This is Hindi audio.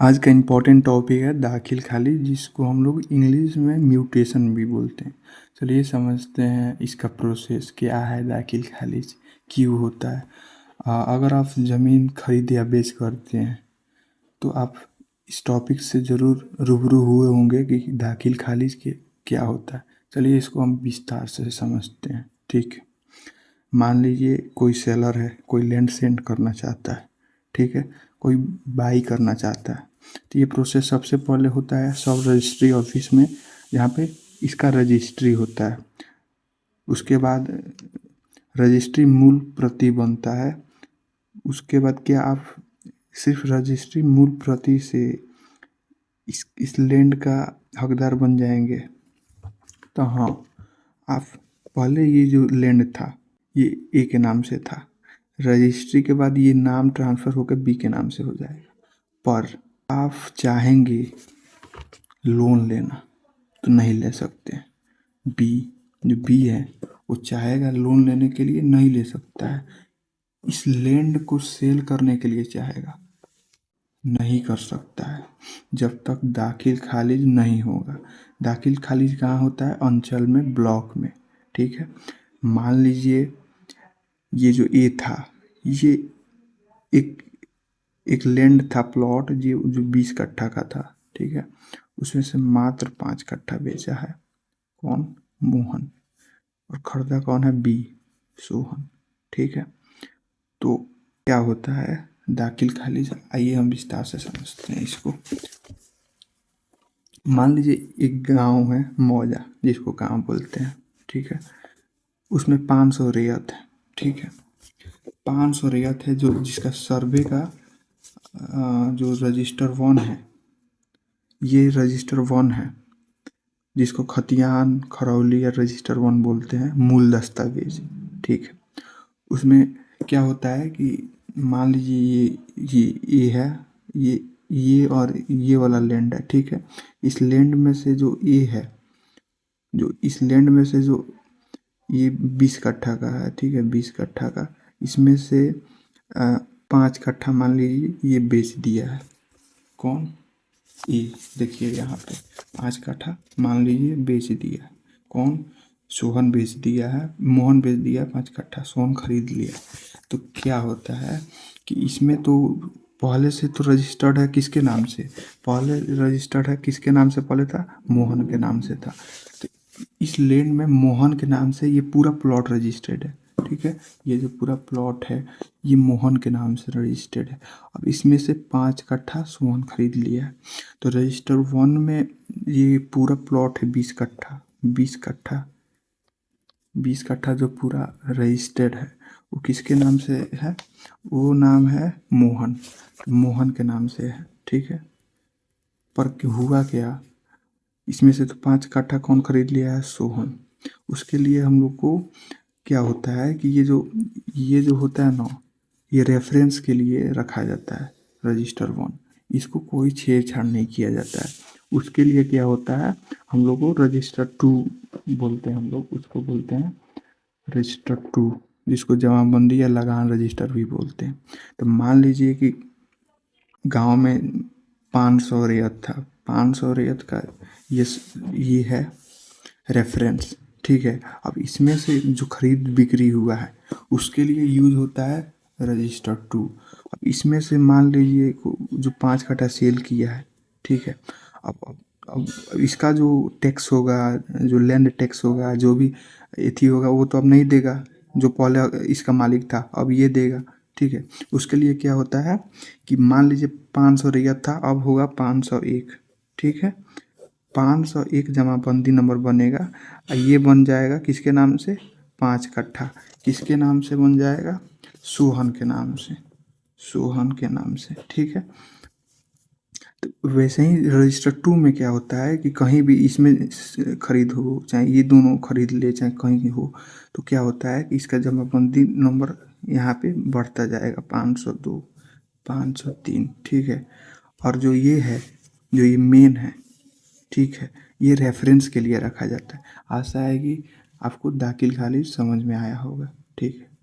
आज का इम्पोर्टेंट टॉपिक है दाखिल खारिज, जिसको हम लोग इंग्लिश में म्यूटेशन भी बोलते हैं। चलिए समझते हैं इसका प्रोसेस क्या है, दाखिल खारिज क्यों होता है। अगर आप ज़मीन खरीद या बेच करते हैं तो आप इस टॉपिक से ज़रूर रूबरू हुए होंगे कि दाखिल खारिज के क्या होता है। चलिए इसको हम विस्तार से समझते हैं। ठीक है, मान लीजिए कोई सेलर है, कोई लैंड सेंड करना चाहता है, ठीक है, कोई बाई करना चाहता है। तो ये प्रोसेस सबसे पहले होता है सब रजिस्ट्री ऑफिस में, जहाँ पे इसका रजिस्ट्री होता है। उसके बाद रजिस्ट्री मूल प्रति बनता है। उसके बाद क्या आप सिर्फ रजिस्ट्री मूल प्रति से इस लैंड का हकदार बन जाएंगे? तो हाँ, आप पहले ये जो लैंड था ये ए के नाम से था, रजिस्ट्री के बाद ये नाम ट्रांसफ़र होकर बी के नाम से हो जाएगा। पर आप चाहेंगे लोन लेना तो नहीं ले सकते। बी जो बी है वो चाहेगा लोन लेने के लिए, नहीं ले सकता है। इस लैंड को सेल करने के लिए चाहेगा, नहीं कर सकता है जब तक दाखिल खारिज नहीं होगा। दाखिल खारिज कहाँ होता है? अंचल में, ब्लॉक में। ठीक है, मान लीजिए ये जो ए था ये एक एक लैंड था, प्लॉट जो 20 कट्ठा का था। ठीक है, उसमें से मात्र 5 कट्ठा बेचा है। कौन? मोहन। और खरीदा कौन है? बी, सोहन। ठीक है, तो क्या होता है दाखिल खारिज? आइए हम विस्तार से समझते हैं इसको। मान लीजिए एक गांव है मौजा, जिसको गांव बोलते हैं। ठीक है, उसमें 500 रेयत है। ठीक है, 500 रेयत है, जो जिसका सर्वे का जो रजिस्टर 1 है, ये रजिस्टर 1 है, जिसको खतियान खरौली या रजिस्टर 1 बोलते हैं, मूल दस्तावेज। ठीक है, उसमें क्या होता है कि मान लीजिए ये है, ये और ये वाला लैंड है। ठीक है, इस लैंड में से जो ए है, जो इस लैंड में से जो ये 20 कट्ठा का है, ठीक है, 20 कट्ठा का, इसमें से 5 कट्ठा मान लीजिए ये बेच दिया है। कौन? ए। देखिए यहाँ पे 5 कट्ठा मान लीजिए बेच दिया है। कौन? सोहन बेच दिया है, मोहन बेच दिया है 5 कट्ठा, सोहन खरीद लिया। तो क्या होता है कि इसमें तो पहले से तो रजिस्टर्ड है किसके नाम से? पहले रजिस्टर्ड है किसके नाम से? पहले था मोहन के नाम से था। तो इस लैंड में मोहन के नाम से ये पूरा प्लॉट रजिस्टर्ड है। ठीक है, ये जो पूरा प्लॉट है ये मोहन के नाम से रजिस्टर्ड है। अब इसमें से 5 कट्ठा सोहन खरीद लिया है। तो रजिस्टर 1 में ये पूरा प्लॉट है 20 कट्ठा, 20 कट्ठा, 20 कट्ठा जो पूरा रजिस्टर्ड है वो किसके नाम से है? वो नाम है मोहन, मोहन के नाम से है। ठीक है, पर हुआ क्या, इसमें से तो 5 कट्ठा कौन खरीद लिया है? सोहन। उसके लिए हम लोग को क्या होता है कि ये जो होता है ना, ये रेफरेंस के लिए रखा जाता है रजिस्टर 1। इसको कोई छेड़छाड़ नहीं किया जाता है। उसके लिए क्या होता है, हम लोग को रजिस्टर 2 बोलते हैं, हम लोग उसको बोलते हैं रजिस्टर 2, जिसको जमाबंदी या लगान रजिस्टर भी बोलते हैं। तो मान लीजिए कि गांव में 500 रेत था, 500 रेत का ये है रेफरेंस। ठीक है, अब इसमें से जो खरीद बिक्री हुआ है उसके लिए यूज होता है रजिस्टर 2। अब इसमें से मान लीजिए जो 5 कट्ठा सेल किया है, ठीक है, अब इसका जो टैक्स होगा, जो लैंड टैक्स होगा, जो भी एथी होगा, वो तो अब नहीं देगा। जो पहले इसका मालिक था अब ये देगा। ठीक है, उसके लिए क्या होता है कि मान लीजिए 500 रियायत था, अब होगा 501। ठीक है, 501 जमाबंदी नंबर बनेगा और ये बन जाएगा किसके नाम से? 5 कट्ठा किसके नाम से बन जाएगा? सोहन के नाम से, सोहन के नाम से। ठीक है, तो वैसे ही रजिस्टर 2 में क्या होता है कि कहीं भी इसमें खरीद हो, चाहे ये दोनों खरीद ले, चाहे कहीं हो, तो क्या होता है कि इसका जमाबंदी नंबर यहाँ पे बढ़ता जाएगा, 502, 503। ठीक है, और जो ये है, जो ये मेन है, ठीक है, ये रेफरेंस के लिए रखा जाता है। आशा है कि आपको दाखिल खारिज समझ में आया होगा। ठीक है।